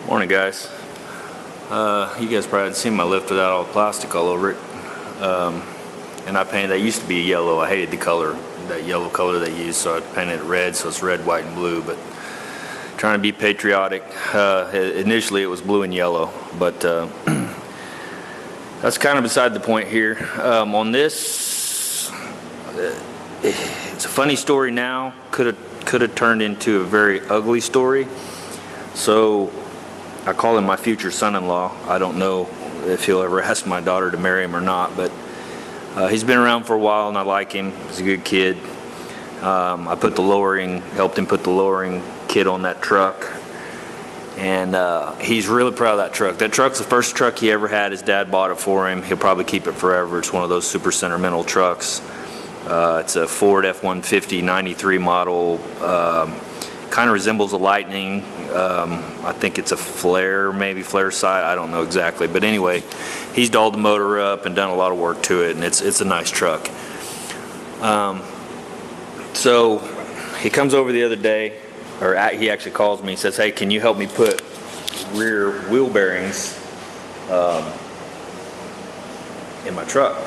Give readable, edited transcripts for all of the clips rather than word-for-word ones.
Morning, guys. You guys probably haven't seen my lift without all the plastic all over it. And I painted, that used to be yellow. I hated the color, that yellow color they used, so I painted it red, so it's red, white, and blue. But trying to be patriotic, initially it was blue and yellow, but that's kind of beside the point here. On this, it's a funny story now. Could have turned into a very ugly story. So I call him my future son-in-law. I don't know if he'll ever ask my daughter to marry him or not, but he's been around for a while and I like him. He's a good kid. I helped him put the lowering kit on that truck, and he's really proud of that truck. That truck's the first truck he ever had. His dad bought it for him. He'll probably keep it forever. It's one of those super sentimental trucks. It's a Ford F-150 93 model. Kind of resembles a Lightning. I think it's a Flare, maybe Flare side. I don't know exactly, but anyway, he's dolled the motor up and done a lot of work to it, and it's a nice truck. So he comes over the other day, or he actually calls me. He says, "Hey, can you help me put rear wheel bearings in my truck?"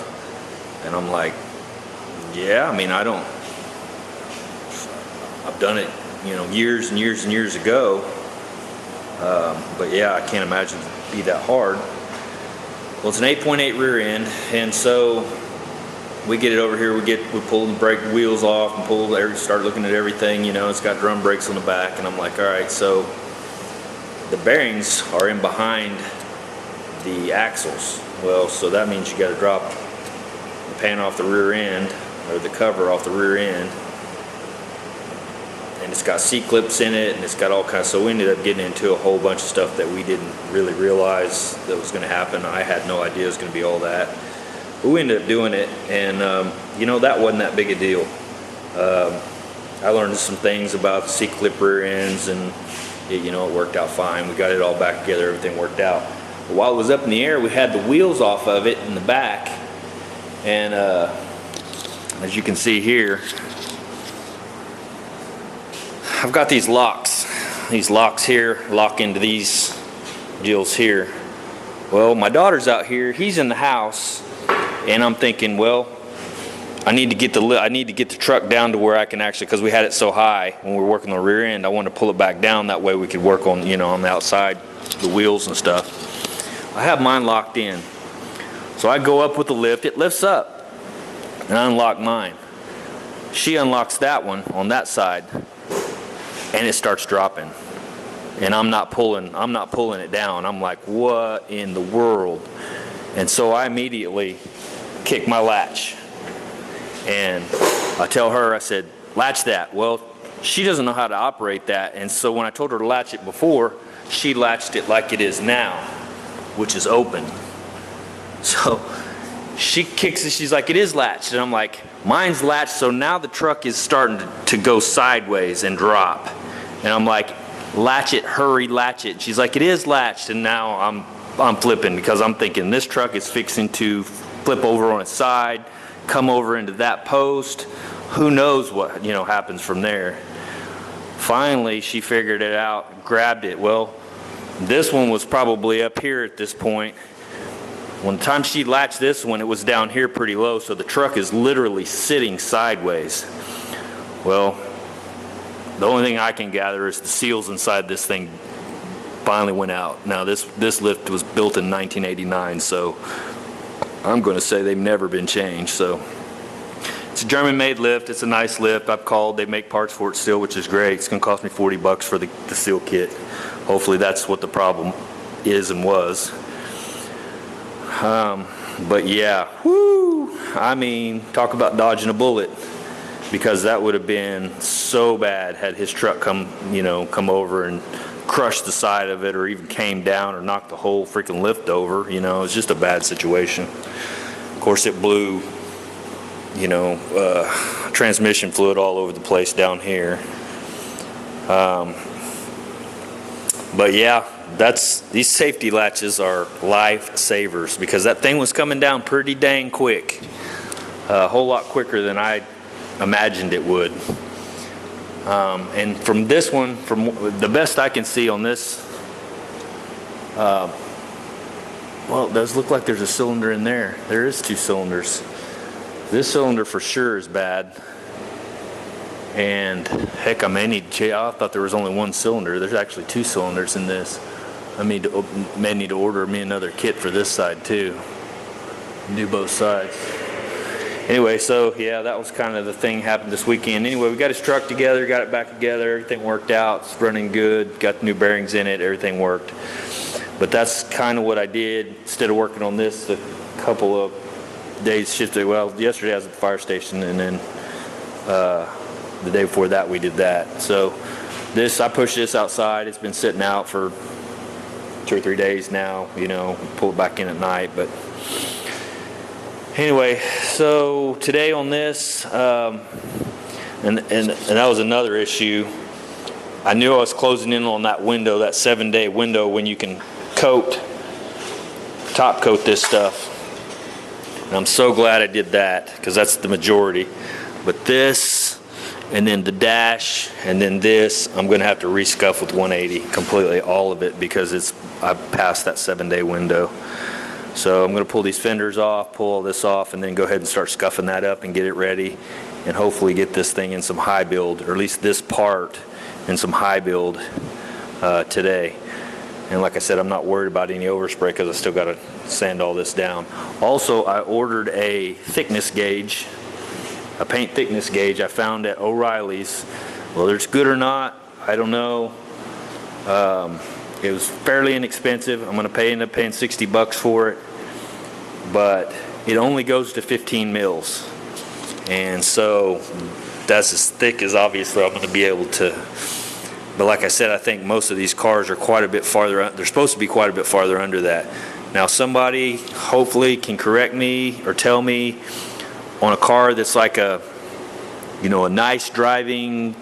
And I'm like, "Yeah, I mean, I've done it, years and years and years ago. But yeah, I can't imagine it'd be that hard." Well, it's an 8.8 rear end, and so we get it over here. We pull the brake wheels off and start looking at everything. It's got drum brakes on the back, and I'm like, all right, so the bearings are in behind the axles. Well, so that means you got to drop the pan off the rear end, or the cover off the rear end. And it's got C-clips in it, and it's got all kinds. So we ended up getting into a whole bunch of stuff that we didn't really realize that was going to happen. I had no idea it was going to be all that. But we ended up doing it, and that wasn't that big a deal. I learned some things about C-clip rear ends, and it worked out fine. We got it all back together. Everything worked out. But while it was up in the air, we had the wheels off of it in the back, and as you can see here, I've got these locks. These locks here lock into these deals here. Well, my daughter's out here. He's in the house, and I'm thinking, well, I need to get the truck down to where I can actually, because we had it so high when we were working on the rear end. I wanted to pull it back down. That way we could work on on the outside, the wheels and stuff. I have mine locked in, so I go up with the lift. It lifts up, and I unlock mine. She unlocks that one on that side, and it starts dropping, and I'm not pulling it down. I'm like, what in the world? And so I immediately kick my latch, and I tell her, I said, latch that. Well, she doesn't know how to operate that, and so when I told her to latch it before, she latched it like it is now, which is open. So she kicks it, she's like, it is latched, and I'm like, mine's latched, so now the truck is starting to go sideways and drop. And I'm like, latch it, hurry, latch it. She's like, it is latched, and now I'm flipping, because I'm thinking this truck is fixing to flip over on its side, come over into that post. Who knows what happens from there. Finally, she figured it out, grabbed it. Well, this one was probably up here at this point. When the time she latched this one, it was down here pretty low, so the truck is literally sitting sideways. Well, the only thing I can gather is the seals inside this thing finally went out. Now this lift was built in 1989, so I'm going to say they've never been changed. So it's a German-made lift. It's a nice lift. I've called. They make parts for it still, which is great. It's going to cost me $40 for the seal kit. Hopefully that's what the problem is and was. But yeah, whoo! I mean, talk about dodging a bullet, because that would have been so bad had his truck come over and crushed the side of it, or even came down or knocked the whole freaking lift over. It was just a bad situation. Of course, it blew, transmission fluid all over the place down here. But yeah, these safety latches are lifesavers, because that thing was coming down pretty dang quick, a whole lot quicker than I imagined it would. And from this one, from the best I can see on this Well, it does look like there's a cylinder in there. There is 2 cylinders. This cylinder for sure is bad. And heck, I may need to change. I thought there was only 1 cylinder. There's actually 2 cylinders in this. I may need to order me another kit for this side too. Do both sides. Anyway, so yeah, that was kind of the thing happened this weekend. Anyway, we got his truck together, got it back together, everything worked out, it's running good, got the new bearings in it, everything worked. But that's kind of what I did instead of working on this a couple of days shifted. Well, yesterday I was at the fire station, and then the day before that we did that. So this, I pushed this outside. It's been sitting out for 2 or 3 days now, you know, pull it back in at night. But anyway, so today on this, and that was another issue. I knew I was closing in on that window, that 7-day window when you can top coat this stuff. And I'm so glad I did that, because that's the majority. But this, and then the dash, and then this, I'm going to have to rescuff with 180 completely, all of it, because I've passed that 7-day window. So I'm going to pull these fenders off, pull all this off, and then go ahead and start scuffing that up and get it ready, and hopefully get this thing in some high build, or at least this part in some high build today. And like I said, I'm not worried about any overspray because I still got to sand all this down. Also, I ordered a thickness gauge, a paint thickness gauge I found at O'Reilly's. Whether it's good or not, I don't know. It was fairly inexpensive. I'm going to end up paying $60 for it, but it only goes to 15 mils, and so that's as thick as obviously I'm going to be able to. But like I said, I think most of these cars are quite a bit farther. They're supposed to be quite a bit farther under that. Now, somebody hopefully can correct me or tell me on a car that's like a nice driving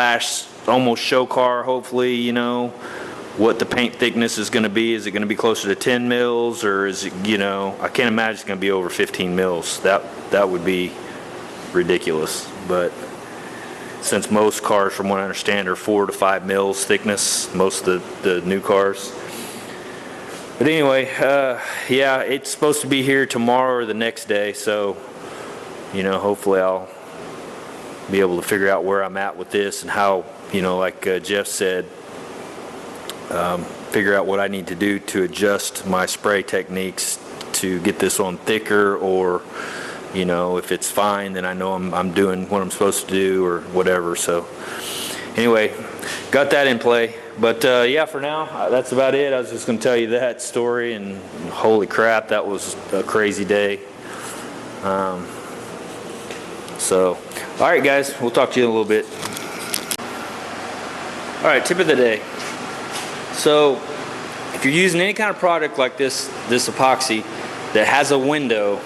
/ almost show car. Hopefully, what the paint thickness is going to be. Is it going to be closer to 10 mils, or is it, I can't imagine it's going to be over 15 mils. That would be ridiculous. But since most cars, from what I understand, are 4 to 5 mils thickness, most of the new cars. But anyway, yeah, it's supposed to be here tomorrow or the next day, so hopefully I'll be able to figure out where I'm at with this and how, like Jeff said, figure out what I need to do to adjust my spray techniques to get this on thicker, or if it's fine, then I know I'm doing what I'm supposed to do or whatever. So anyway, got that in play. But yeah, for now, that's about it. I was just going to tell you that story, and holy crap, that was a crazy day. So, all right, guys, we'll talk to you in a little bit. All right, tip of the day. So, if you're using any kind of product like this epoxy that has a window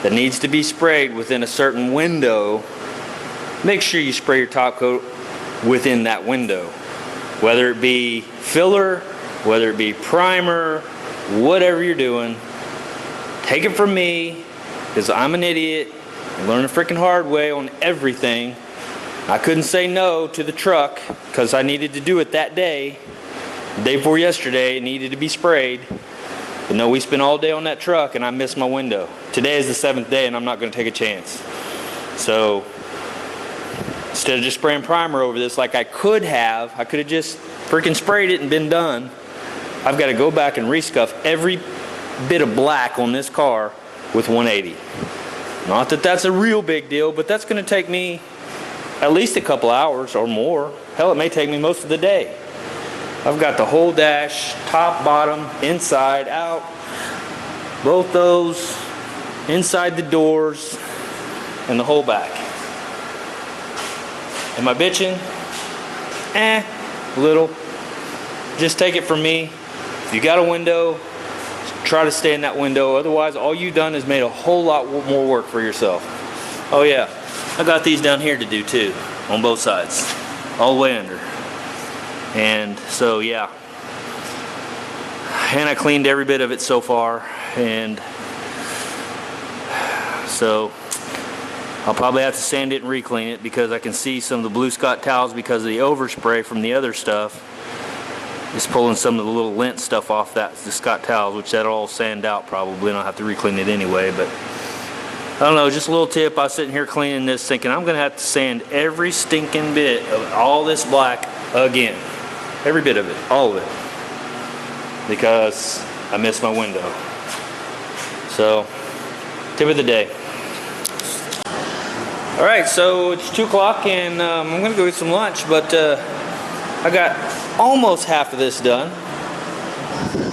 that needs to be sprayed within a certain window, make sure you spray your top coat within that window. Whether it be filler, whether it be primer, whatever you're doing, take it from me, because I'm an idiot. I learned the freaking hard way on everything. I couldn't say no to the truck because I needed to do it that day. The day before yesterday, it needed to be sprayed. But no, we spent all day on that truck and I missed my window. Today is the 7th day and I'm not going to take a chance. So instead of just spraying primer over this like I could have just freaking sprayed it and been done. I've got to go back and rescuff every bit of black on this car with 180. Not that that's a real big deal, but that's going to take me at least a couple hours or more. Hell, it may take me most of the day. I've got the whole dash, top, bottom, inside, out, both those, inside the doors, and the whole back. Am I bitching? A little. Just take it from me. If you got a window, try to stay in that window. Otherwise, all you've done is made a whole lot more work for yourself. Oh yeah, I got these down here to do too, on both sides, all the way under. And so yeah, and I cleaned every bit of it so far, and so I'll probably have to sand it and re-clean it because I can see some of the Blue Scott towels because of the overspray from the other stuff. Just pulling some of the little lint stuff off the Scott towels, which that'll all sand out probably, and I'll have to re-clean it anyway, but I don't know, just a little tip. I was sitting here cleaning this thinking I'm gonna have to sand every stinking bit of all this black again. Every bit of it, all of it. Because I missed my window. So, tip of the day. All right, so it's 2 o'clock and I'm gonna go get some lunch, but I got almost half of this done.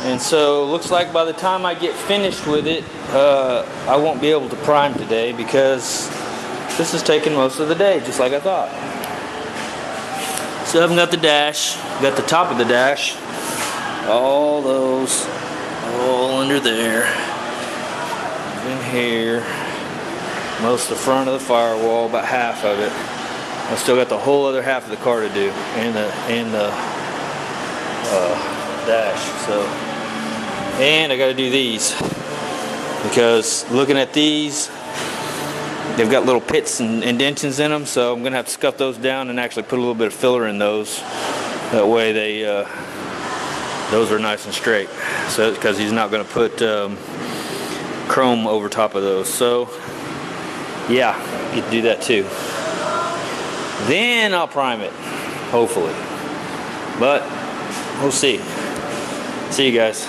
And so looks like by the time I get finished with it, I won't be able to prime today because this is taking most of the day, just like I thought. So I haven't got the dash, got the top of the dash, all those, all under there, in here, most of the front of the firewall, about half of it. I still got the whole other half of the car to do, and the dash. So, and I got to do these because looking at these, they've got little pits and indentions in them. So I'm gonna have to scuff those down and actually put a little bit of filler in those. That way those are nice and straight. So because he's not gonna put chrome over top of those. So yeah, get to do that too. Then I'll prime it, hopefully. But we'll see. See you guys.